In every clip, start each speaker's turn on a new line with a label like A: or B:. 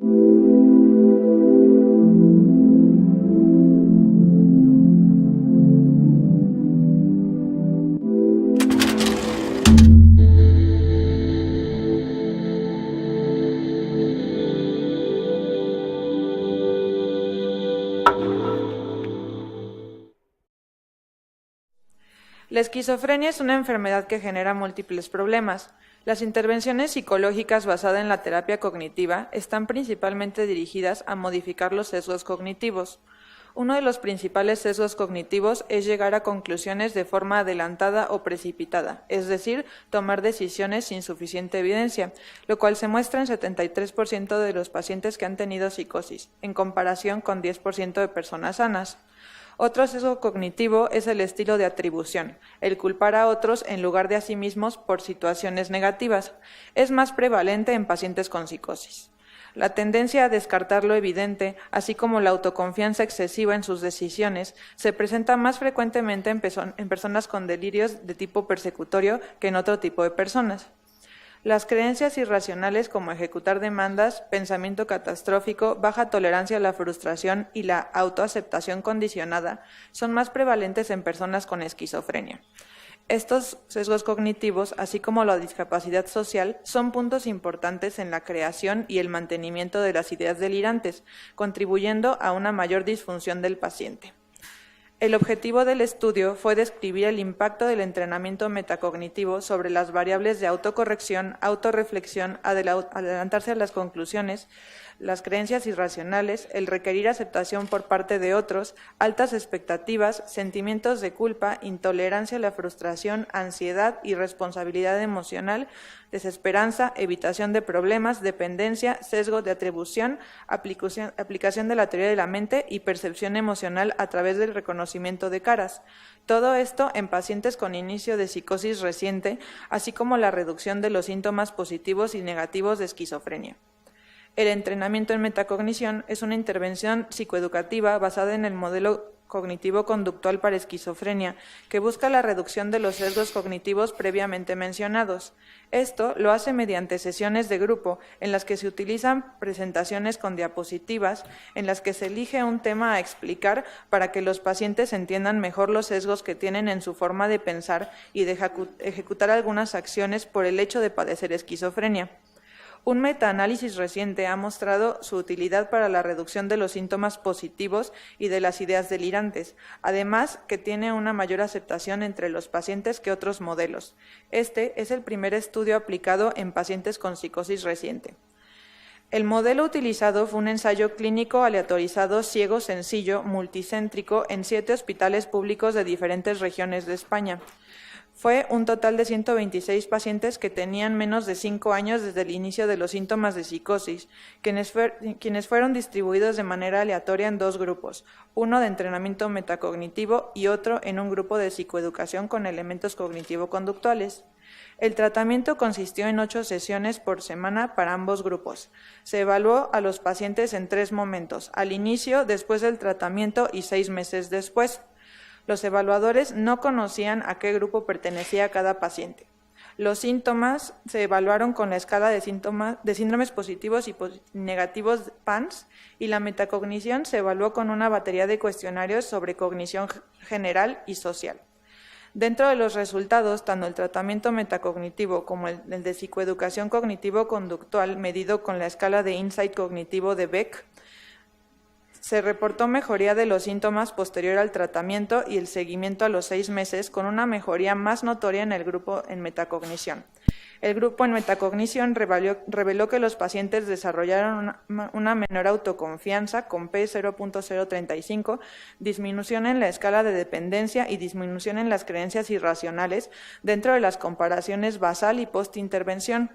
A: La esquizofrenia es una enfermedad que genera múltiples problemas. Las intervenciones psicológicas basadas en la terapia cognitiva están principalmente dirigidas a modificar los sesgos cognitivos. Uno de los principales sesgos cognitivos es llegar a conclusiones de forma adelantada o precipitada, es decir, tomar decisiones sin suficiente evidencia, lo cual se muestra en 73% de los pacientes que han tenido psicosis, en comparación con 10% de personas sanas. Otro sesgo cognitivo es el estilo de atribución, el culpar a otros en lugar de a sí mismos por situaciones negativas. Es más prevalente en pacientes con psicosis. La tendencia a descartar lo evidente, así como la autoconfianza excesiva en sus decisiones, se presenta más frecuentemente en personas con delirios de tipo persecutorio que en otro tipo de personas. Las creencias irracionales como ejecutar demandas, pensamiento catastrófico, baja tolerancia a la frustración y la autoaceptación condicionada son más prevalentes en personas con esquizofrenia. Estos sesgos cognitivos, así como la discapacidad social, son puntos importantes en la creación y el mantenimiento de las ideas delirantes, contribuyendo a una mayor disfunción del paciente. El objetivo del estudio fue describir el impacto del entrenamiento metacognitivo sobre las variables de autocorrección, autorreflexión, adelantarse a las conclusiones, las creencias irracionales, el requerir aceptación por parte de otros, altas expectativas, sentimientos de culpa, intolerancia a la frustración, ansiedad, irresponsabilidad emocional, desesperanza, evitación de problemas, dependencia, sesgo de atribución, aplicación de la teoría de la mente y percepción emocional a través del reconocimiento de caras. Todo esto en pacientes con inicio de psicosis reciente, así como la reducción de los síntomas positivos y negativos de esquizofrenia. El entrenamiento en metacognición es una intervención psicoeducativa basada en el modelo cognitivo-conductual para esquizofrenia, que busca la reducción de los sesgos cognitivos previamente mencionados. Esto lo hace mediante sesiones de grupo, en las que se utilizan presentaciones con diapositivas, en las que se elige un tema a explicar para que los pacientes entiendan mejor los sesgos que tienen en su forma de pensar y de ejecutar algunas acciones por el hecho de padecer esquizofrenia. Un metaanálisis reciente ha mostrado su utilidad para la reducción de los síntomas positivos y de las ideas delirantes, además que tiene una mayor aceptación entre los pacientes que otros modelos. Este es el primer estudio aplicado en pacientes con psicosis reciente. El modelo utilizado fue un ensayo clínico aleatorizado ciego sencillo multicéntrico en 7 hospitales públicos de diferentes regiones de España. Fue un total de 126 pacientes que tenían menos de 5 años desde el inicio de los síntomas de psicosis, quienes fueron distribuidos de manera aleatoria en 2 grupos, uno de entrenamiento metacognitivo y otro en un grupo de psicoeducación con elementos cognitivo-conductuales. El tratamiento consistió en 8 sesiones por semana para ambos grupos. Se evaluó a los pacientes en 3 momentos, al inicio, después del tratamiento y 6 meses después. Los evaluadores no conocían a qué grupo pertenecía cada paciente. Los síntomas se evaluaron con la escala de síndromes positivos y negativos PANSS y la metacognición se evaluó con una batería de cuestionarios sobre cognición general y social. Dentro de los resultados, tanto el tratamiento metacognitivo como el de psicoeducación cognitivo-conductual medido con la escala de insight cognitivo de Beck, se reportó mejoría de los síntomas posterior al tratamiento y el seguimiento a los 6 meses con una mejoría más notoria en el grupo en metacognición. El grupo en metacognición reveló que los pacientes desarrollaron una menor autoconfianza con P 0.035, disminución en la escala de dependencia y disminución en las creencias irracionales dentro de las comparaciones basal y postintervención.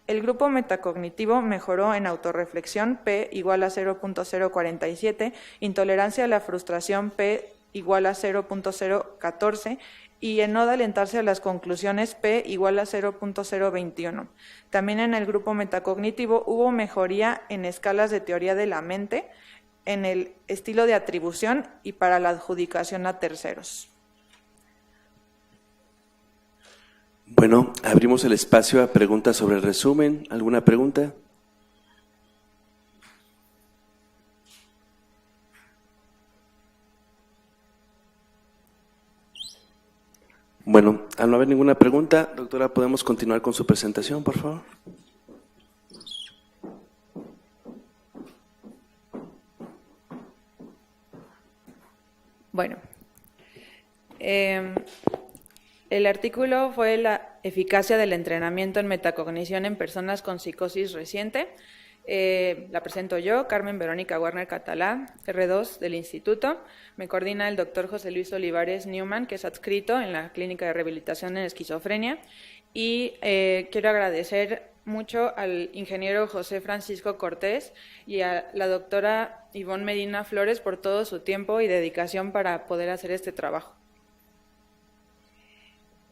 A: El grupo metacognitivo mejoró en autorreflexión P igual a 0.047, intolerancia a la frustración P igual a 0.014 y en no adelantarse a las conclusiones P igual a 0.021. También en el grupo metacognitivo hubo mejoría en escalas de teoría de la mente, en el estilo de atribución y para la adjudicación a terceros.
B: Bueno, abrimos el espacio a preguntas sobre el resumen. ¿Alguna pregunta? Bueno, al no haber ninguna pregunta, doctora, ¿podemos continuar con su presentación, por favor?
A: Bueno, el artículo fue la eficacia del entrenamiento en metacognición en personas con psicosis reciente. La presento yo, Carmen Verónica Warner Catalá, R2 del Instituto. Me coordina el doctor José Luis Olivares Newman, que es adscrito en la Clínica de Rehabilitación en Esquizofrenia. Y quiero agradecer mucho al ingeniero José Francisco Cortés y a la doctora Ivonne Medina Flores por todo su tiempo y dedicación para poder hacer este trabajo.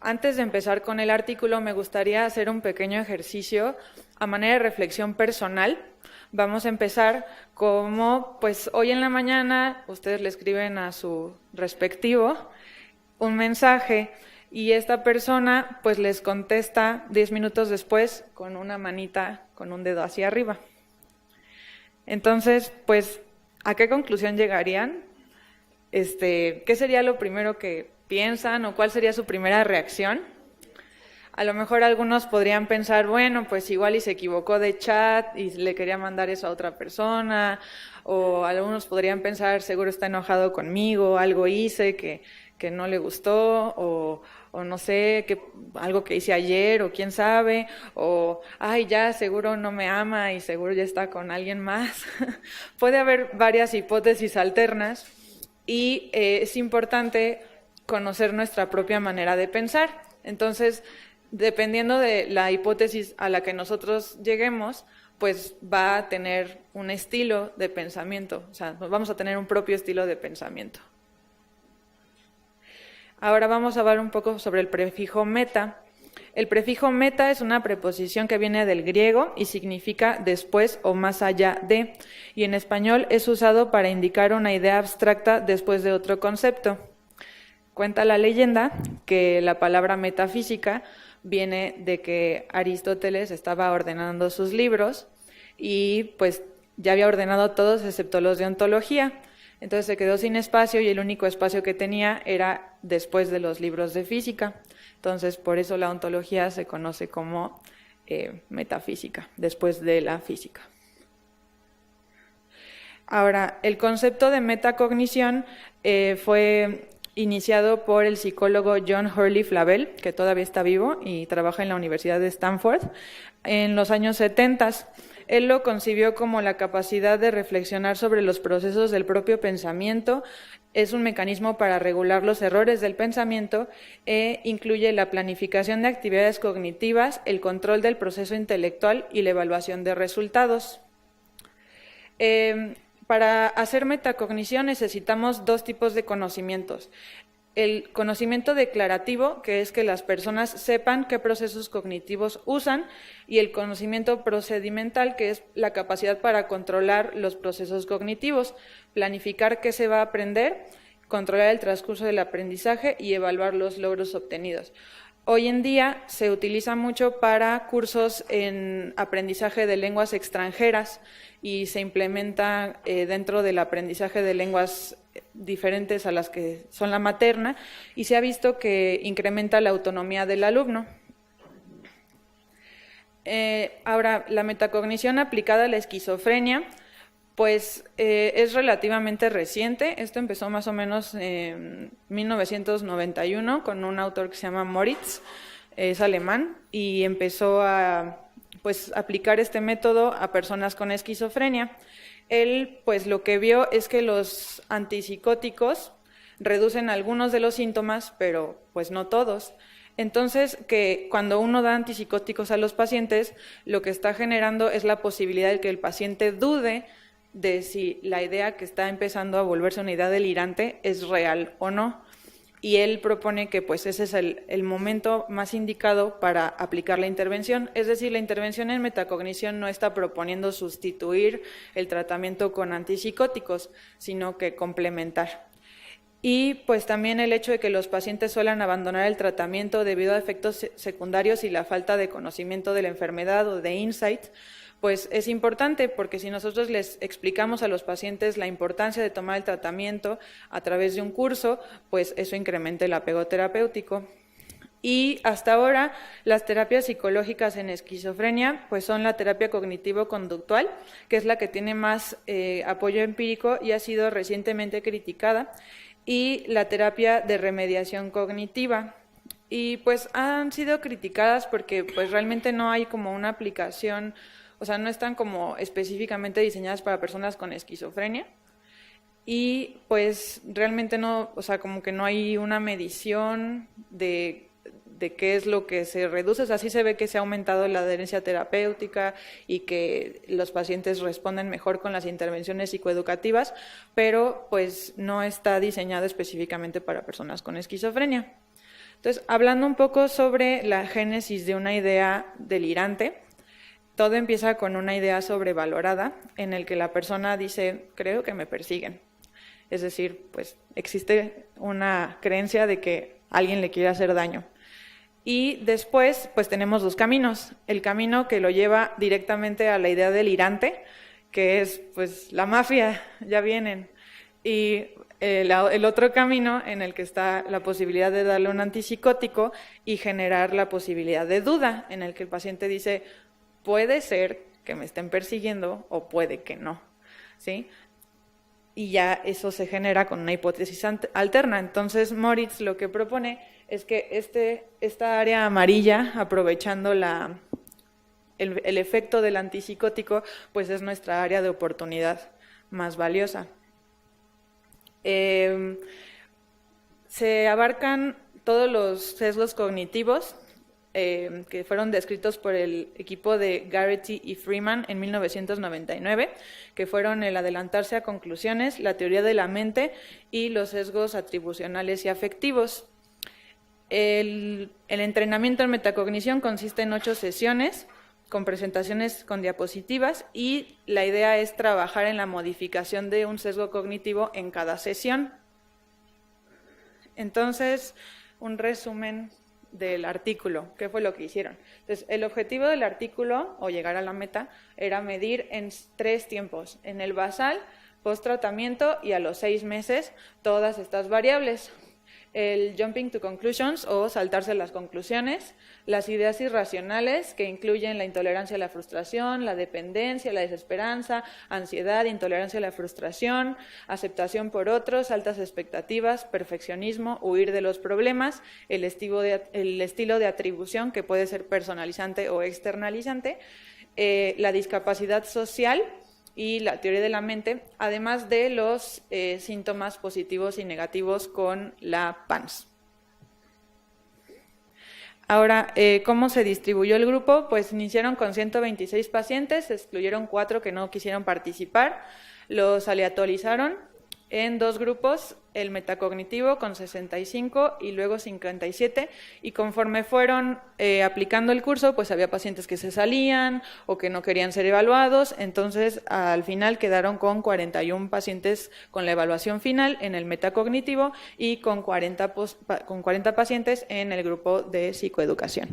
A: Antes de empezar con el artículo, me gustaría hacer un pequeño ejercicio a manera de reflexión personal. Vamos a empezar como, pues hoy en la mañana, ustedes le escriben a su respectivo un mensaje y esta persona pues les contesta 10 minutos después con una manita, con un dedo hacia arriba. Entonces, pues, ¿a qué conclusión llegarían? ¿Qué sería lo primero que piensan o cuál sería su primera reacción? A lo mejor algunos podrían pensar, bueno, pues igual y se equivocó de chat y le quería mandar eso a otra persona, o algunos podrían pensar, seguro está enojado conmigo, algo hice que no le gustó, o no sé, algo que hice ayer, o quién sabe, o ay, ya seguro no me ama y seguro ya está con alguien más. Puede haber varias hipótesis alternas y es importante conocer nuestra propia manera de pensar. Entonces, dependiendo de la hipótesis a la que nosotros lleguemos, pues va a tener un estilo de pensamiento, o sea, vamos a tener un propio estilo de pensamiento. Ahora vamos a hablar un poco sobre el prefijo meta. El prefijo meta es una preposición que viene del griego y significa después o más allá de, y en español es usado para indicar una idea abstracta después de otro concepto. Cuenta la leyenda que la palabra metafísica viene de que Aristóteles estaba ordenando sus libros y pues ya había ordenado todos excepto los de ontología. Entonces se quedó sin espacio y el único espacio que tenía era después de los libros de física. Entonces por eso la ontología se conoce como metafísica, después de la física. Ahora, el concepto de metacognición fue iniciado por el psicólogo John Hurley Flavel, que todavía está vivo y trabaja en la Universidad de Stanford, en los años 70. Él lo concibió como la capacidad de reflexionar sobre los procesos del propio pensamiento. Es un mecanismo para regular los errores del pensamiento e incluye la planificación de actividades cognitivas, el control del proceso intelectual y la evaluación de resultados. Para hacer metacognición necesitamos dos tipos de conocimientos. El conocimiento declarativo, que es que las personas sepan qué procesos cognitivos usan, y el conocimiento procedimental, que es la capacidad para controlar los procesos cognitivos, planificar qué se va a aprender, controlar el transcurso del aprendizaje y evaluar los logros obtenidos. Hoy en día se utiliza mucho para cursos en aprendizaje de lenguas extranjeras y se implementa dentro del aprendizaje de lenguas diferentes a las que son la materna y se ha visto que incrementa la autonomía del alumno. Ahora, la metacognición aplicada a la esquizofrenia, pues es relativamente reciente. Esto empezó más o menos en 1991 con un autor que se llama Moritz, es alemán, y empezó a aplicar este método a personas con esquizofrenia. Él, pues lo que vio es que los antipsicóticos reducen algunos de los síntomas, pero pues no todos. Entonces, que cuando uno da antipsicóticos a los pacientes, lo que está generando es la posibilidad de que el paciente dude de si la idea que está empezando a volverse una idea delirante es real o no. Y él propone que pues ese es el momento más indicado para aplicar la intervención. Es decir, la intervención en metacognición no está proponiendo sustituir el tratamiento con antipsicóticos, sino que complementar. Y pues también el hecho de que los pacientes suelen abandonar el tratamiento debido a efectos secundarios y la falta de conocimiento de la enfermedad o de insight, pues es importante porque si nosotros les explicamos a los pacientes la importancia de tomar el tratamiento a través de un curso, pues eso incrementa el apego terapéutico. Y hasta ahora las terapias psicológicas en esquizofrenia pues son la terapia cognitivo-conductual, que es la que tiene más apoyo empírico y ha sido recientemente criticada, y la terapia de remediación cognitiva. Y pues han sido criticadas porque pues realmente no hay como una aplicación, o sea, no están como específicamente diseñadas para personas con esquizofrenia. Y pues realmente no, o sea, como que no hay una medición de qué es lo que se reduce. O sea, sí se ve que se ha aumentado la adherencia terapéutica y que los pacientes responden mejor con las intervenciones psicoeducativas, pero pues no está diseñado específicamente para personas con esquizofrenia. Entonces, hablando un poco sobre la génesis de una idea delirante, todo empieza con una idea sobrevalorada en el que la persona dice, creo que me persiguen. Es decir, pues existe una creencia de que alguien le quiere hacer daño. Y después, pues tenemos dos caminos. El camino que lo lleva directamente a la idea delirante, que es, pues, la mafia, ya vienen. Y el otro camino en el que está la posibilidad de darle un antipsicótico y generar la posibilidad de duda, en el que el paciente dice, puede ser que me estén persiguiendo o puede que no, ¿sí? Y ya eso se genera con una hipótesis alterna. Entonces Moritz lo que propone es que esta área amarilla, aprovechando el efecto del antipsicótico, pues es nuestra área de oportunidad más valiosa. Se abarcan todos los sesgos cognitivos que fueron descritos por el equipo de Garrity y Freeman en 1999, que fueron el adelantarse a conclusiones, la teoría de la mente y los sesgos atribucionales y afectivos. El entrenamiento en metacognición consiste en 8 sesiones con presentaciones con diapositivas y la idea es trabajar en la modificación de un sesgo cognitivo en cada sesión. Entonces, un resumen del artículo, ¿qué fue lo que hicieron? Entonces, el objetivo del artículo, o llegar a la meta, era medir en 3 tiempos, en el basal, post-tratamiento y a los 6 meses, todas estas variables. El jumping to conclusions, o saltarse las conclusiones, las ideas irracionales, que incluyen la intolerancia a la frustración, la dependencia, la desesperanza, ansiedad, intolerancia a la frustración, aceptación por otros, altas expectativas, perfeccionismo, huir de los problemas, el estilo de atribución, que puede ser personalizante o externalizante, la discapacidad social y la teoría de la mente, además de los síntomas positivos y negativos con la PANSS. Ahora, ¿cómo se distribuyó el grupo? Pues iniciaron con 126 pacientes, se excluyeron 4 que no quisieron participar, los aleatorizaron en 2 grupos, el metacognitivo con 65 y luego 57, y conforme fueron aplicando el curso, pues había pacientes que se salían o que no querían ser evaluados, entonces al final quedaron con 41 pacientes con la evaluación final en el metacognitivo y con 40 pacientes en el grupo de psicoeducación.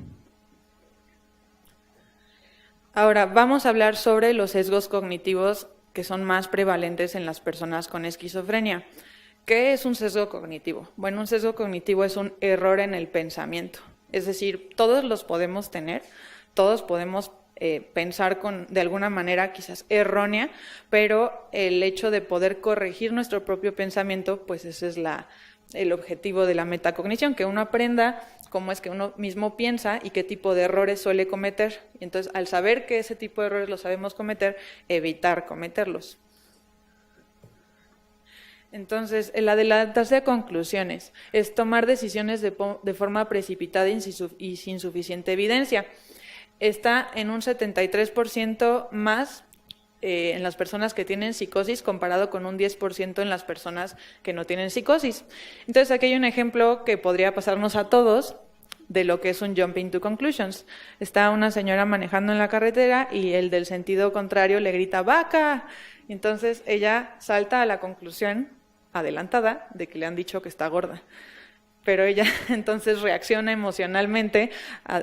A: Ahora vamos a hablar sobre los sesgos cognitivos que son más prevalentes en las personas con esquizofrenia. ¿Qué es un sesgo cognitivo? Bueno, un sesgo cognitivo es un error en el pensamiento. Es decir, todos los podemos tener, todos podemos pensar de alguna manera quizás errónea, pero el hecho de poder corregir nuestro propio pensamiento, pues ese es el objetivo de la metacognición, que uno aprenda cómo es que uno mismo piensa y qué tipo de errores suele cometer. Y entonces, al saber que ese tipo de errores los sabemos cometer, evitar cometerlos. Entonces, el adelantarse a conclusiones es tomar decisiones de forma precipitada y sin suficiente evidencia. Está en un 73% más en las personas que tienen psicosis comparado con un 10% en las personas que no tienen psicosis. Entonces, aquí hay un ejemplo que podría pasarnos a todos de lo que es un jumping to conclusions. Está una señora manejando en la carretera y el del sentido contrario le grita ¡vaca! Entonces ella salta a la conclusión adelantada de que le han dicho que está gorda. Pero ella entonces reacciona emocionalmente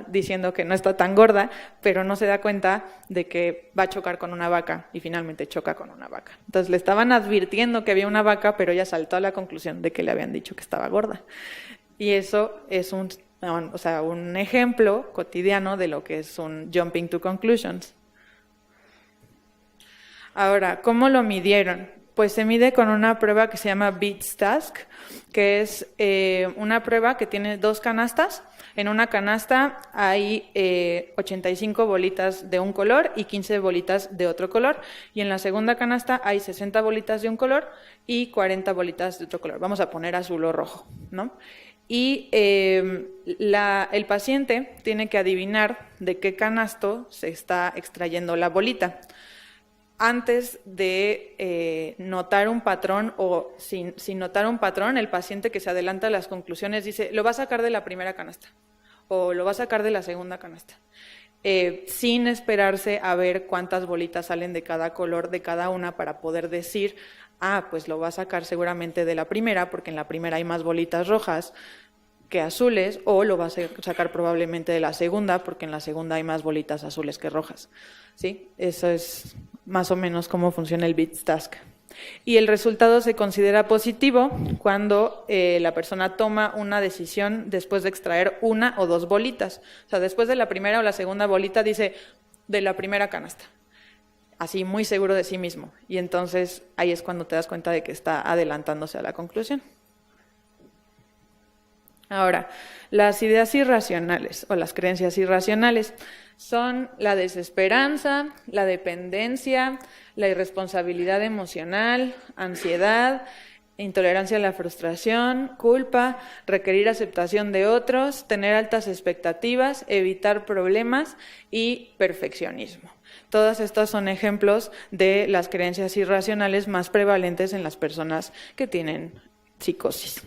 A: diciendo que no está tan gorda, pero no se da cuenta de que va a chocar con una vaca y finalmente choca con una vaca. Entonces le estaban advirtiendo que había una vaca, pero ella saltó a la conclusión de que le habían dicho que estaba gorda. Y eso es un o sea, un ejemplo cotidiano de lo que es un jumping to conclusions. Ahora, ¿cómo lo midieron? Pues se mide con una prueba que se llama Beats Task, que es una prueba que tiene 2 canastas. En una canasta hay 85 bolitas de un color y 15 bolitas de otro color. Y en la segunda canasta hay 60 bolitas de un color y 40 bolitas de otro color. Vamos a poner azul o rojo, ¿no? Y el paciente tiene que adivinar de qué canasto se está extrayendo la bolita. Antes de notar un patrón o sin notar un patrón, el paciente que se adelanta a las conclusiones dice, lo va a sacar de la primera canasta o lo va a sacar de la segunda canasta, sin esperarse a ver cuántas bolitas salen de cada color de cada una para poder decir, pues lo va a sacar seguramente de la primera porque en la primera hay más bolitas rojas que azules, o lo va a sacar probablemente de la segunda porque en la segunda hay más bolitas azules que rojas. ¿Sí? Eso es más o menos cómo funciona el Beats Task. Y el resultado se considera positivo cuando la persona toma una decisión después de extraer 1 o 2 bolitas. O sea, después de la primera o la segunda bolita dice, de la primera canasta. Así, muy seguro de sí mismo. Y entonces ahí es cuando te das cuenta de que está adelantándose a la conclusión. Ahora, las ideas irracionales o las creencias irracionales son la desesperanza, la dependencia, la irresponsabilidad emocional, ansiedad, intolerancia a la frustración, culpa, requerir aceptación de otros, tener altas expectativas, evitar problemas y perfeccionismo. Todas estas son ejemplos de las creencias irracionales más prevalentes en las personas que tienen psicosis.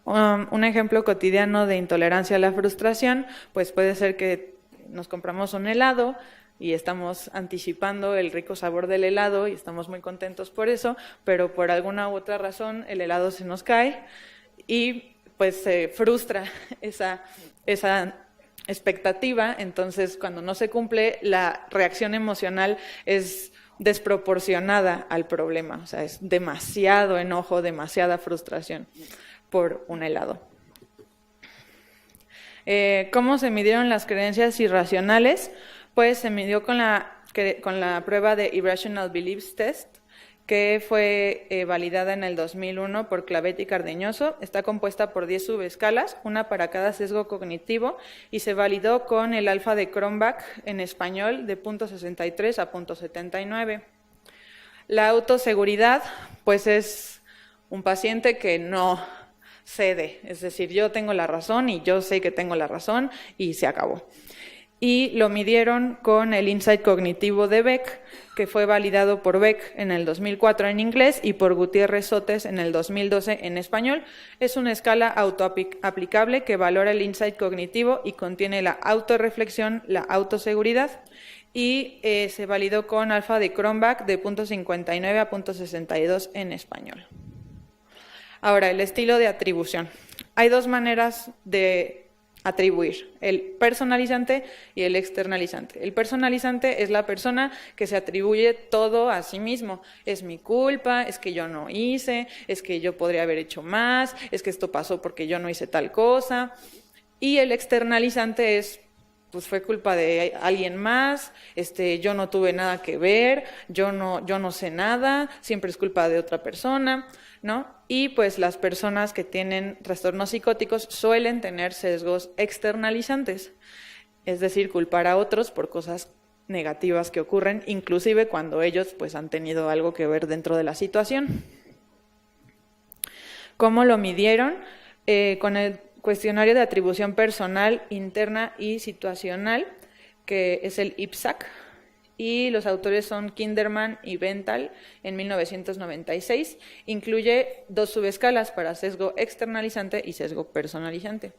A: Un ejemplo cotidiano de intolerancia a la frustración, pues puede ser que nos compramos un helado y estamos anticipando el rico sabor del helado y estamos muy contentos por eso, pero por alguna u otra razón el helado se nos cae y pues se frustra esa expectativa. Entonces cuando no se cumple, la reacción emocional es desproporcionada al problema, o sea, es demasiado enojo, demasiada frustración por un helado. ¿Cómo se midieron las creencias irracionales? Pues se midió con la prueba de Irrational Beliefs Test, que fue validada en el 2001 por Clavet y Cardeñoso. Está compuesta por 10 subescalas, una para cada sesgo cognitivo, y se validó con el alfa de Cronbach en español de 0.63 a 0.79. La autoseguridad, pues es un paciente que no cede, es decir, yo tengo la razón y yo sé que tengo la razón y se acabó. Y lo midieron con el insight cognitivo de Beck, que fue validado por Beck en el 2004 en inglés y por Gutiérrez Sotes en el 2012 en español. Es una escala autoaplicable que valora el insight cognitivo y contiene la autorreflexión, la autoseguridad, y se validó con alfa de Cronbach de 0.59 a 0.62 en español. Ahora, el estilo de atribución. Hay 2 maneras de atribuir, el personalizante y el externalizante. El personalizante es la persona que se atribuye todo a sí mismo. Es mi culpa, es que yo no hice, es que yo podría haber hecho más, es que esto pasó porque yo no hice tal cosa. Y el externalizante es, pues fue culpa de alguien más, yo no tuve nada que ver, yo no sé nada, siempre es culpa de otra persona, ¿no? Y pues las personas que tienen trastornos psicóticos suelen tener sesgos externalizantes, es decir, culpar a otros por cosas negativas que ocurren, inclusive cuando ellos pues han tenido algo que ver dentro de la situación. ¿Cómo lo midieron? Con el cuestionario de atribución personal, interna y situacional, que es el IPSAC, y los autores son Kinderman y Benthal en 1996. Incluye 2 subescalas para sesgo externalizante y sesgo personalizante.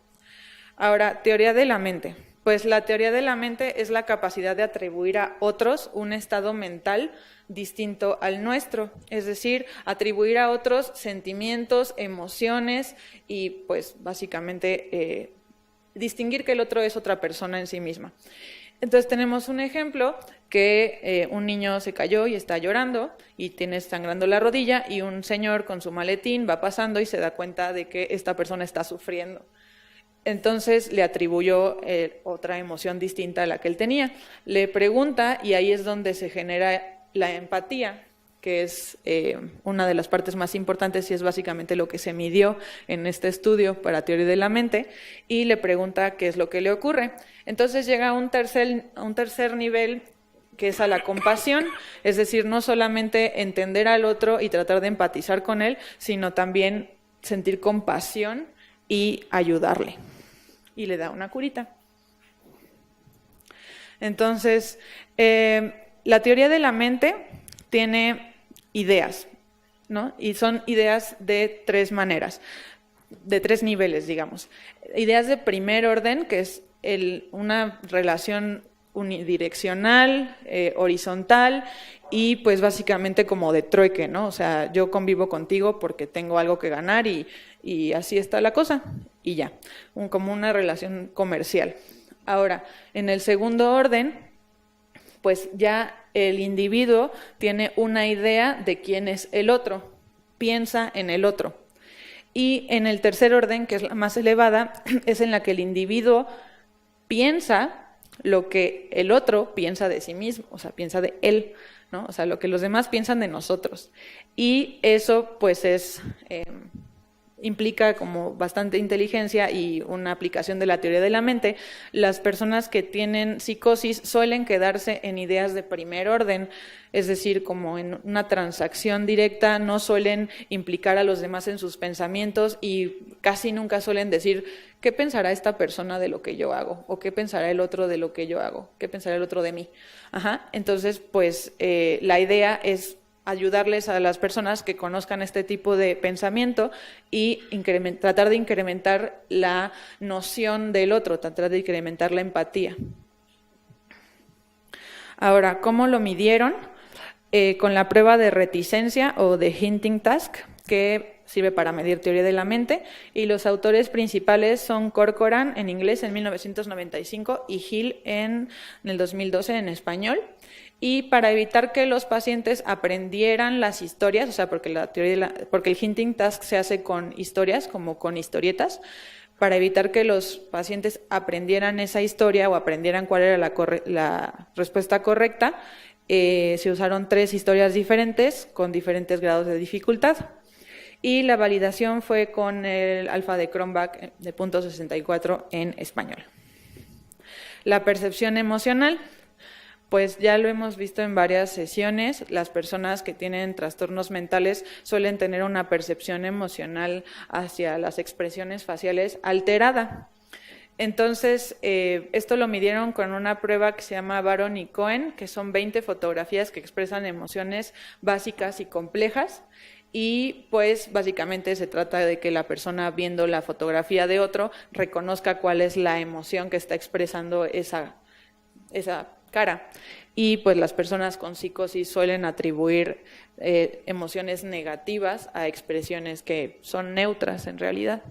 A: Ahora, teoría de la mente. Pues la teoría de la mente es la capacidad de atribuir a otros un estado mental distinto al nuestro, es decir, atribuir a otros sentimientos, emociones y pues básicamente distinguir que el otro es otra persona en sí misma. Entonces tenemos un ejemplo que un niño se cayó y está llorando y tiene sangrando la rodilla y un señor con su maletín va pasando y se da cuenta de que esta persona está sufriendo. Entonces le atribuyó otra emoción distinta a la que él tenía. Le pregunta y ahí es donde se genera la empatía, que es una de las partes más importantes y es básicamente lo que se midió en este estudio para teoría de la mente, y le pregunta qué es lo que le ocurre. Entonces llega a un tercer nivel, que es a la compasión, es decir, no solamente entender al otro y tratar de empatizar con él, sino también sentir compasión y ayudarle. Y le da una curita. Entonces, la teoría de la mente tiene ideas, ¿no? Y son ideas de tres maneras, de tres niveles, digamos. Ideas de primer orden, que es una relación unidireccional, horizontal y pues básicamente como de trueque, ¿no? O sea, yo convivo contigo porque tengo algo que ganar y así está la cosa y ya, como una relación comercial. Ahora, en el segundo orden, pues ya el individuo tiene una idea de quién es el otro, piensa en el otro. Y en el tercer orden, que es la más elevada, es en la que el individuo piensa lo que el otro piensa de sí mismo, o sea, piensa de él, ¿no? O sea, lo que los demás piensan de nosotros. Y eso, pues, implica como bastante inteligencia y una aplicación de la teoría de la mente. Las personas que tienen psicosis suelen quedarse en ideas de primer orden, es decir, como en una transacción directa, no suelen implicar a los demás en sus pensamientos y casi nunca suelen decir ¿qué pensará esta persona de lo que yo hago? ¿O qué pensará el otro de lo que yo hago? ¿Qué pensará el otro de mí? Entonces, pues la idea es ayudarles a las personas que conozcan este tipo de pensamiento y tratar de incrementar la noción del otro, tratar de incrementar la empatía. Ahora, ¿cómo lo midieron? Con la prueba de reticencia o de hinting task, que sirve para medir teoría de la mente, y los autores principales son Corcoran en inglés en 1995 y Hill en el 2012 en español. Y para evitar que los pacientes aprendieran las historias, o sea, porque el hinting task se hace con historias, como con historietas, para evitar que los pacientes aprendieran esa historia o aprendieran cuál era la respuesta correcta, se usaron 3 historias diferentes con diferentes grados de dificultad. Y la validación fue con el alfa de Cronbach de .64 en español. La percepción emocional. Pues ya lo hemos visto en varias sesiones, las personas que tienen trastornos mentales suelen tener una percepción emocional hacia las expresiones faciales alterada. Entonces, esto lo midieron con una prueba que se llama Baron y Cohen, que son 20 fotografías que expresan emociones básicas y complejas. Y pues básicamente se trata de que la persona viendo la fotografía de otro reconozca cuál es la emoción que está expresando esa cara. Y pues las personas con psicosis suelen atribuir emociones negativas a expresiones que son neutras en realidad.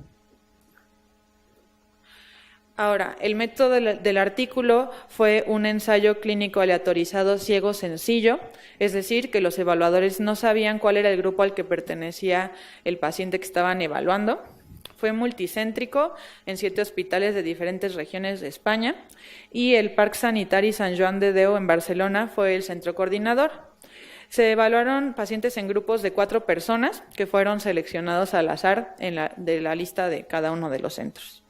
A: Ahora, el método del artículo fue un ensayo clínico aleatorizado ciego sencillo, es decir, que los evaluadores no sabían cuál era el grupo al que pertenecía el paciente que estaban evaluando. Fue multicéntrico en 7 hospitales de diferentes regiones de España y el Parc Sanitari Sant Joan de Déu en Barcelona fue el centro coordinador. Se evaluaron pacientes en grupos de 4 personas que fueron seleccionados al azar de la lista de cada uno de los centros.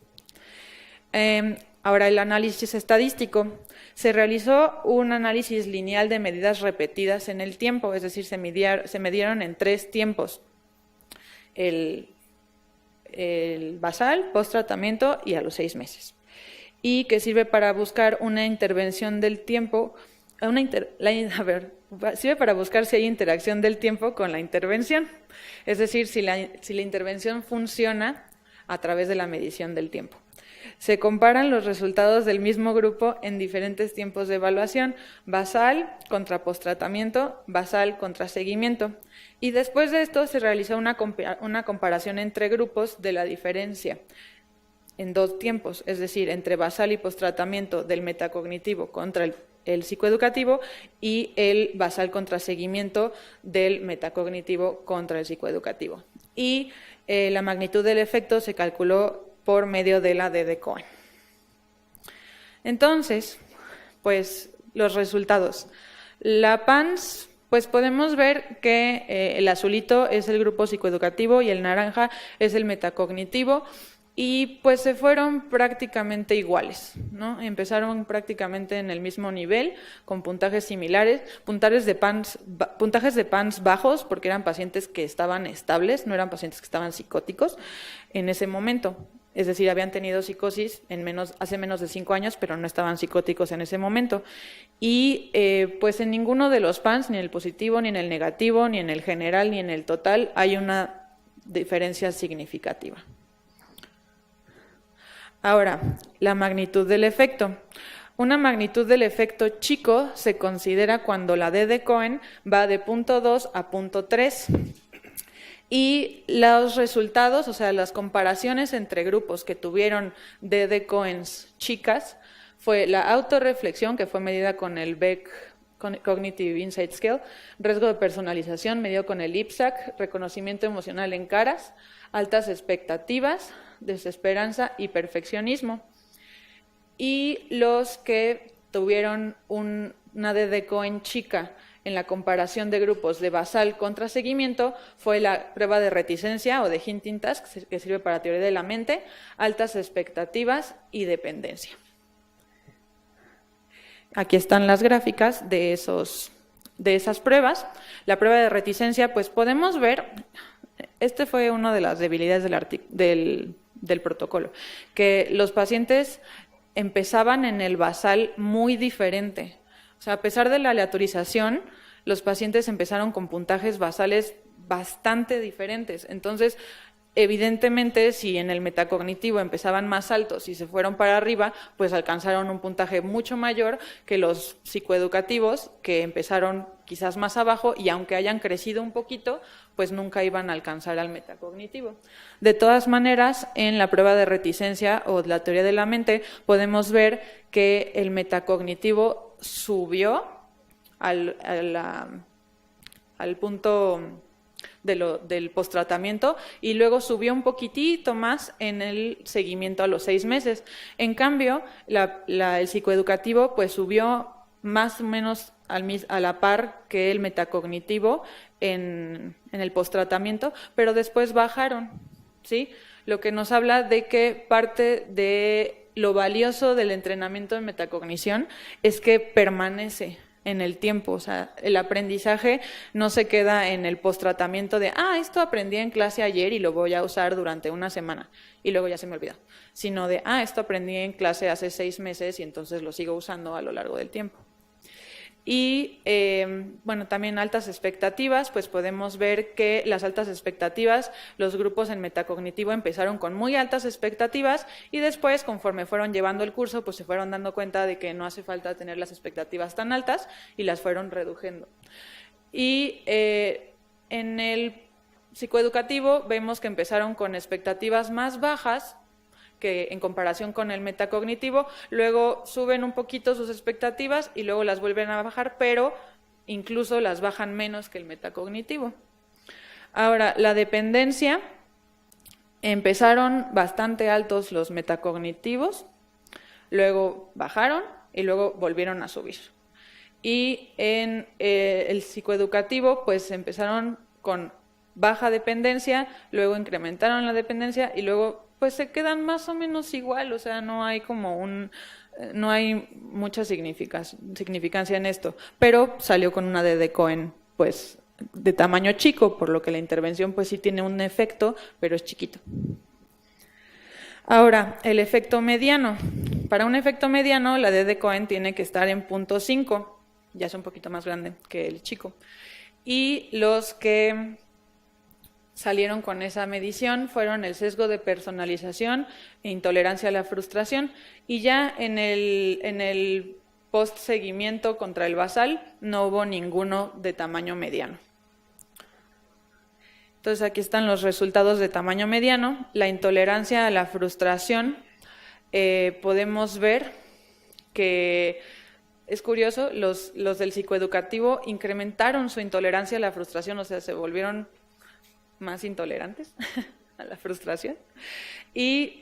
A: Ahora, el análisis estadístico. Se realizó un análisis lineal de medidas repetidas en el tiempo, es decir, se midieron en 3 tiempos. El basal, post-tratamiento y a los 6 meses. Y que sirve para buscar una intervención del tiempo, sirve para buscar si hay interacción del tiempo con la intervención. Es decir, si la intervención funciona a través de la medición del tiempo. Se comparan los resultados del mismo grupo en diferentes tiempos de evaluación, basal contra post-tratamiento, basal contra seguimiento. Y después de esto se realizó una comparación entre grupos de la diferencia en 2 tiempos, es decir, entre basal y post-tratamiento del metacognitivo contra el psicoeducativo y el basal contra seguimiento del metacognitivo contra el psicoeducativo. Y la magnitud del efecto se calculó por medio de la D de Cohen. Entonces, pues los resultados. La PANSS, pues podemos ver que el azulito es el grupo psicoeducativo y el naranja es el metacognitivo, y pues se fueron prácticamente iguales, ¿no? Empezaron prácticamente en el mismo nivel, con puntajes similares, puntajes de PANSS bajos, porque eran pacientes que estaban estables, no eran pacientes que estaban psicóticos en ese momento. Es decir, habían tenido psicosis hace menos de 5 años, pero no estaban psicóticos en ese momento. Y pues en ninguno de los PANSS, ni en el positivo, ni en el negativo, ni en el general, ni en el total, hay una diferencia significativa. Ahora, la magnitud del efecto. Una magnitud del efecto chico se considera cuando la D de Cohen va de 0.2 a 0.3. Y los resultados, o sea, las comparaciones entre grupos que tuvieron D de Cohens chicas, fue la autorreflexión, que fue medida con el Beck Cognitive Insight Scale, riesgo de personalización, medido con el IPSAC, reconocimiento emocional en caras, altas expectativas, desesperanza y perfeccionismo. Y los que tuvieron una D de Cohen chica en la comparación de grupos de basal contra seguimiento fue la prueba de reticencia o de hinting task, que sirve para teoría de la mente, altas expectativas y dependencia. Aquí están las gráficas de esas pruebas. La prueba de reticencia, pues podemos ver, este fue una de las debilidades del protocolo, que los pacientes empezaban en el basal muy diferente. O sea, a pesar de la aleatorización, los pacientes empezaron con puntajes basales bastante diferentes. Entonces, evidentemente, si en el metacognitivo empezaban más altos y se fueron para arriba, pues alcanzaron un puntaje mucho mayor que los psicoeducativos, que empezaron quizás más abajo y aunque hayan crecido un poquito, pues nunca iban a alcanzar al metacognitivo. De todas maneras, en la prueba de reticencia o la teoría de la mente, podemos ver que el metacognitivo subió al punto del posttratamiento y luego subió un poquitito más en el seguimiento a los 6 meses. En cambio, el psicoeducativo pues subió más o menos a la par que el metacognitivo en el posttratamiento, pero después bajaron, ¿sí? Lo que nos habla de que parte de lo valioso del entrenamiento en metacognición es que permanece en el tiempo, o sea, el aprendizaje no se queda en el posttratamiento de, esto aprendí en clase ayer y lo voy a usar durante una semana y luego ya se me olvidó, sino de, esto aprendí en clase hace 6 meses y entonces lo sigo usando a lo largo del tiempo. Y, bueno, también altas expectativas, pues podemos ver que las altas expectativas, los grupos en metacognitivo empezaron con muy altas expectativas y después, conforme fueron llevando el curso, pues se fueron dando cuenta de que no hace falta tener las expectativas tan altas y las fueron reduciendo. Y en el psicoeducativo vemos que empezaron con expectativas más bajas que en comparación con el metacognitivo, luego suben un poquito sus expectativas y luego las vuelven a bajar, pero incluso las bajan menos que el metacognitivo. Ahora, la dependencia, empezaron bastante altos los metacognitivos, luego bajaron y luego volvieron a subir. Y en el psicoeducativo, pues empezaron con baja dependencia, luego incrementaron la dependencia y luego pues se quedan más o menos igual, o sea, no hay no hay mucha significancia en esto, pero salió con una D de Cohen, pues, de tamaño chico, por lo que la intervención, pues, sí tiene un efecto, pero es chiquito. Ahora, el efecto mediano. Para un efecto mediano, la D de Cohen tiene que estar en 0.5, ya es un poquito más grande que el chico. Y los que salieron con esa medición fueron el sesgo de personalización e intolerancia a la frustración, y ya en el post-seguimiento contra el basal no hubo ninguno de tamaño mediano. Entonces aquí están los resultados de tamaño mediano. La intolerancia a la frustración, podemos ver que es curioso, los del psicoeducativo incrementaron su intolerancia a la frustración, o sea, se volvieron más intolerantes. a la frustración. Y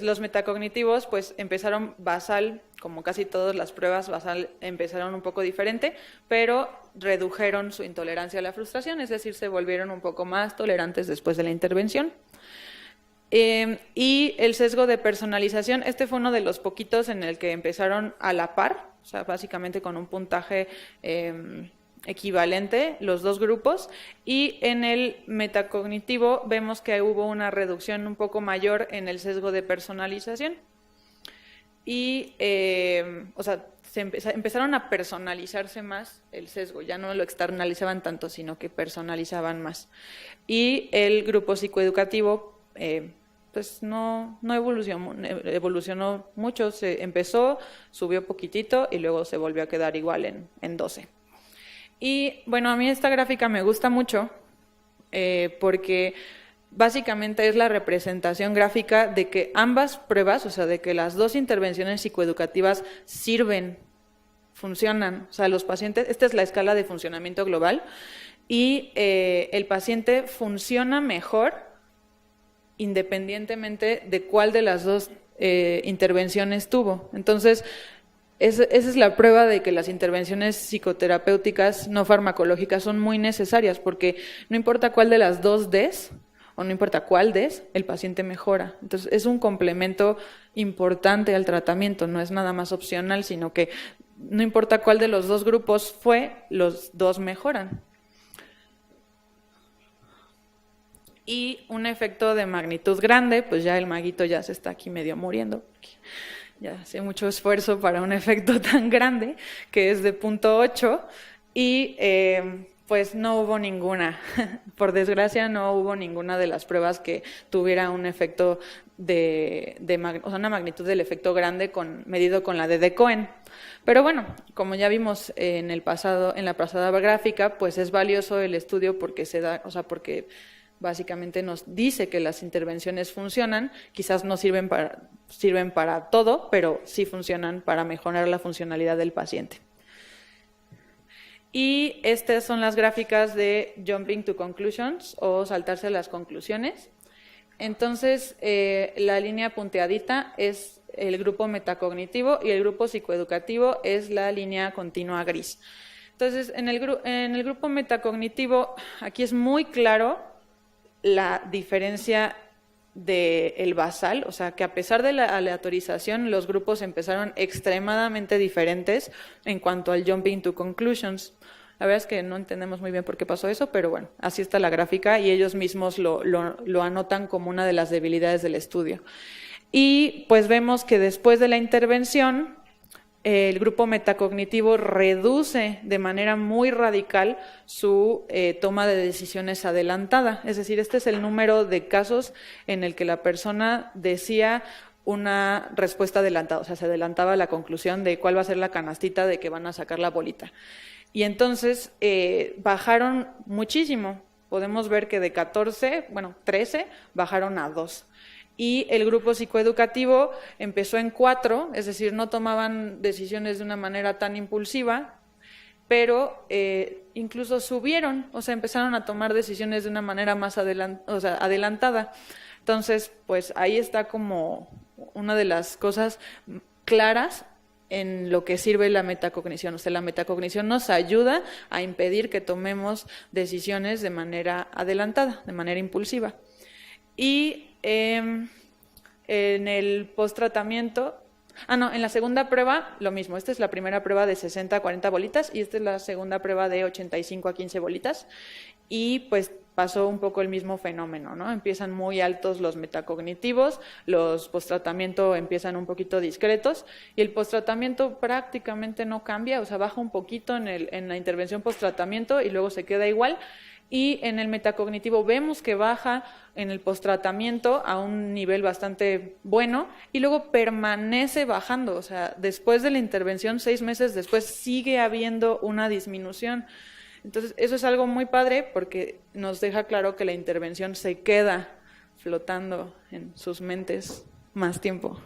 A: los metacognitivos pues empezaron basal, como casi todas las pruebas basal empezaron un poco diferente, pero redujeron su intolerancia a la frustración, es decir, se volvieron un poco más tolerantes después de la intervención. Y el sesgo de personalización, este fue uno de los poquitos en el que empezaron a la par, o sea, básicamente con un puntaje equivalente los dos grupos, y en el metacognitivo vemos que hubo una reducción un poco mayor en el sesgo de personalización. Y, o sea, empezaron a personalizarse más el sesgo, ya no lo externalizaban tanto, sino que personalizaban más. Y el grupo psicoeducativo pues no evolucionó mucho, empezó, subió poquitito y luego se volvió a quedar igual en 12. Y bueno, a mí esta gráfica me gusta mucho porque básicamente es la representación gráfica de que ambas pruebas, o sea, de que las dos intervenciones psicoeducativas sirven, funcionan. O sea, los pacientes, esta es la escala de funcionamiento global, y el paciente funciona mejor independientemente de cuál de las dos intervenciones tuvo. Entonces, esa es la prueba de que las intervenciones psicoterapéuticas no farmacológicas son muy necesarias, porque no importa cuál de las dos des, o no importa cuál des, el paciente mejora. Entonces, es un complemento importante al tratamiento, no es nada más opcional, sino que no importa cuál de los dos grupos fue, los dos mejoran. Y un efecto de magnitud grande, pues ya el maguito ya se está aquí medio muriendo. Ya hace mucho esfuerzo para un efecto tan grande, que es de 0.8, y pues no hubo ninguna, por desgracia no hubo ninguna de las pruebas que tuviera un efecto o sea, una magnitud del efecto grande medido con la de Cohen. Pero bueno, como ya vimos en la pasada gráfica, pues es valioso el estudio porque porque básicamente nos dice que las intervenciones funcionan, quizás no sirven para todo, pero sí funcionan para mejorar la funcionalidad del paciente. Y estas son las gráficas de jumping to conclusions, o saltarse a las conclusiones. Entonces, la línea punteadita es el grupo metacognitivo y el grupo psicoeducativo es la línea continua gris. Entonces, en el grupo metacognitivo, aquí es muy claro la diferencia del basal, o sea que a pesar de la aleatorización, los grupos empezaron extremadamente diferentes en cuanto al jumping to conclusions. La verdad es que no entendemos muy bien por qué pasó eso, pero bueno, así está la gráfica y ellos mismos lo anotan como una de las debilidades del estudio. Y pues vemos que después de la intervención, el grupo metacognitivo reduce de manera muy radical su toma de decisiones adelantada. Es decir, este es el número de casos en el que la persona decía una respuesta adelantada, o sea, se adelantaba la conclusión de cuál va a ser la canastita de que van a sacar la bolita. Y entonces bajaron muchísimo. Podemos ver que de 13, bajaron a 2. Y el grupo psicoeducativo empezó en 4, es decir, no tomaban decisiones de una manera tan impulsiva, pero incluso subieron, o sea, empezaron a tomar decisiones de una manera más adelantada. Entonces, pues ahí está como una de las cosas claras en lo que sirve la metacognición. O sea, la metacognición nos ayuda a impedir que tomemos decisiones de manera adelantada, de manera impulsiva. Y en el posttratamiento, en la segunda prueba lo mismo. Esta es la primera prueba de 60 a 40 bolitas y esta es la segunda prueba de 85 a 15 bolitas. Y pues pasó un poco el mismo fenómeno, ¿no? Empiezan muy altos los metacognitivos, los posttratamiento empiezan un poquito discretos y el posttratamiento prácticamente no cambia, o sea, baja un poquito en la intervención posttratamiento y luego se queda igual. Y en el metacognitivo vemos que baja en el posttratamiento a un nivel bastante bueno y luego permanece bajando, o sea, después de la intervención, 6 meses después, sigue habiendo una disminución. Entonces, eso es algo muy padre porque nos deja claro que la intervención se queda flotando en sus mentes más tiempo.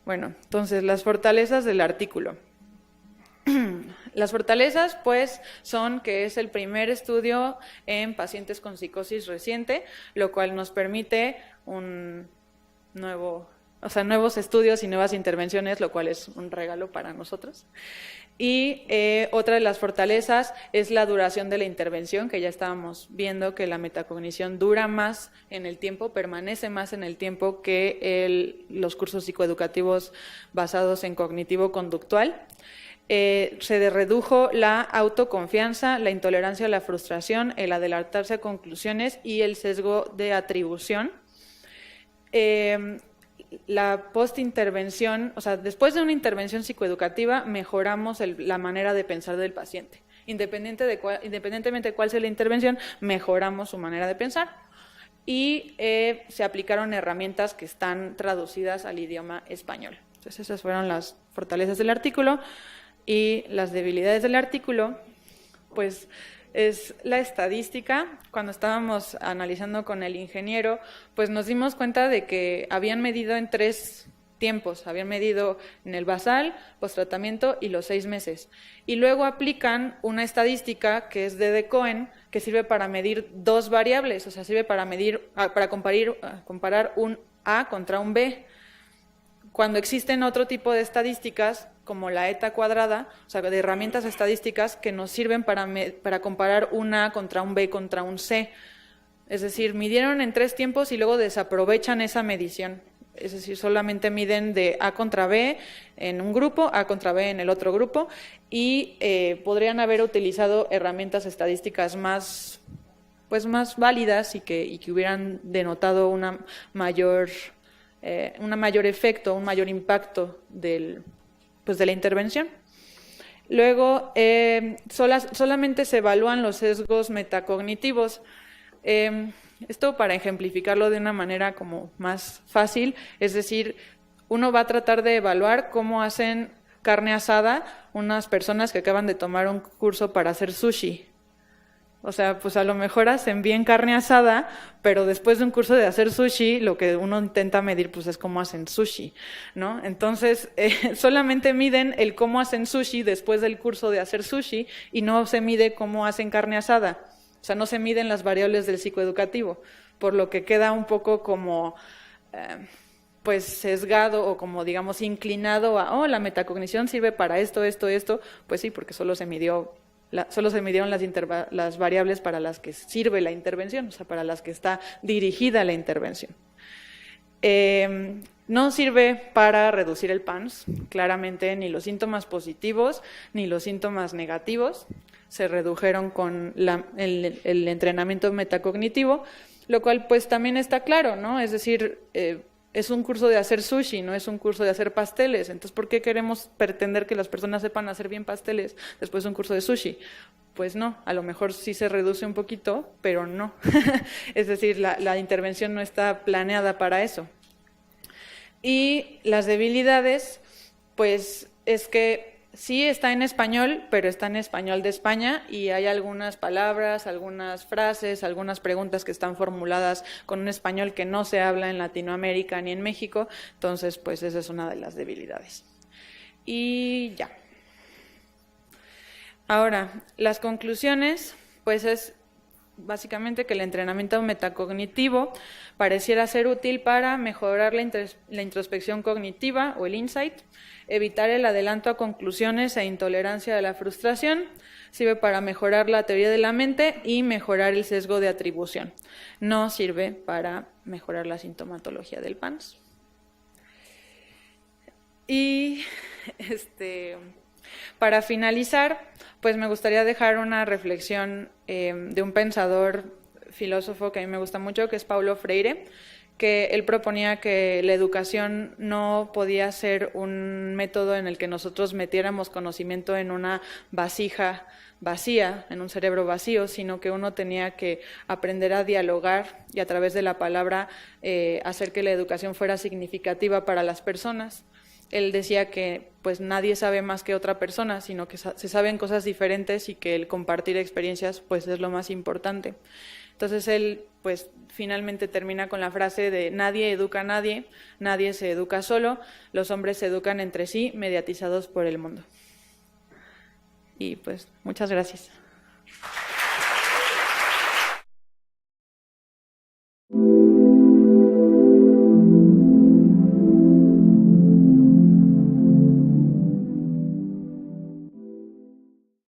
A: Bueno, entonces, las fortalezas del artículo. Las fortalezas, pues, son que es el primer estudio en pacientes con psicosis reciente, lo cual nos permite nuevos estudios y nuevas intervenciones, lo cual es un regalo para nosotros. Y otra de las fortalezas es la duración de la intervención, que ya estábamos viendo que la metacognición dura más en el tiempo, permanece más en el tiempo que los cursos psicoeducativos basados en cognitivo-conductual. Se redujo la autoconfianza, la intolerancia a la frustración, el adelantarse a conclusiones y el sesgo de atribución. La postintervención, o sea, después de una intervención psicoeducativa, mejoramos la manera de pensar del paciente. Independientemente de cuál sea la intervención, mejoramos su manera de pensar. Y se aplicaron herramientas que están traducidas al idioma español. Entonces, esas fueron las fortalezas del artículo. Y las debilidades del artículo, pues es la estadística. Cuando estábamos analizando con el ingeniero, pues nos dimos cuenta de que habían medido en 3 tiempos, habían medido en el basal, posttratamiento y los 6 meses. Y luego aplican una estadística que es de Cohen, que sirve para medir 2 variables, o sea, sirve para comparar un A contra un B. Cuando existen otro tipo de estadísticas, como la eta cuadrada, o sea, de herramientas estadísticas que nos sirven para comparar un A contra un B contra un C. Es decir, midieron en 3 tiempos y luego desaprovechan esa medición. Es decir, solamente miden de A contra B en un grupo, A contra B en el otro grupo, y podrían haber utilizado herramientas estadísticas más válidas y que hubieran denotado un mayor efecto, un mayor impacto de la intervención. Luego, solamente se evalúan los sesgos metacognitivos. Esto para ejemplificarlo de una manera como más fácil, es decir, uno va a tratar de evaluar cómo hacen carne asada unas personas que acaban de tomar un curso para hacer sushi. O sea, pues a lo mejor hacen bien carne asada, pero después de un curso de hacer sushi, lo que uno intenta medir pues es cómo hacen sushi, ¿no? Entonces, solamente miden el cómo hacen sushi después del curso de hacer sushi y no se mide cómo hacen carne asada. O sea, no se miden las variables del psicoeducativo, por lo que queda un poco como pues sesgado o como digamos inclinado a, la metacognición sirve para esto, pues sí, porque solo se midieron las variables para las que sirve la intervención, o sea, para las que está dirigida la intervención. No sirve para reducir el PANSS, claramente ni los síntomas positivos ni los síntomas negativos se redujeron con el entrenamiento metacognitivo, lo cual pues también está claro, ¿no? Es decir, es un curso de hacer sushi, no es un curso de hacer pasteles. Entonces, ¿por qué queremos pretender que las personas sepan hacer bien pasteles después de un curso de sushi? Pues no, a lo mejor sí se reduce un poquito, pero no. Es decir, la intervención no está planeada para eso. Y las debilidades, pues es que sí está en español, pero está en español de España y hay algunas palabras, algunas frases, algunas preguntas que están formuladas con un español que no se habla en Latinoamérica ni en México, entonces pues esa es una de las debilidades. Y ya. Ahora, las conclusiones, pues es básicamente que el entrenamiento metacognitivo pareciera ser útil para mejorar la introspección cognitiva o el insight, evitar el adelanto a conclusiones e intolerancia a la frustración, sirve para mejorar la teoría de la mente y mejorar el sesgo de atribución. No sirve para mejorar la sintomatología del PANSS. Y para finalizar, pues me gustaría dejar una reflexión de un pensador filósofo que a mí me gusta mucho, que es Paulo Freire, que él proponía que la educación no podía ser un método en el que nosotros metiéramos conocimiento en una vasija vacía, en un cerebro vacío, sino que uno tenía que aprender a dialogar y a través de la palabra hacer que la educación fuera significativa para las personas. Él decía que pues nadie sabe más que otra persona, sino que se saben cosas diferentes y que el compartir experiencias pues es lo más importante. Entonces él pues finalmente termina con la frase de nadie educa a nadie, nadie se educa solo, los hombres se educan entre sí mediatizados por el mundo. y pues muchas gracias.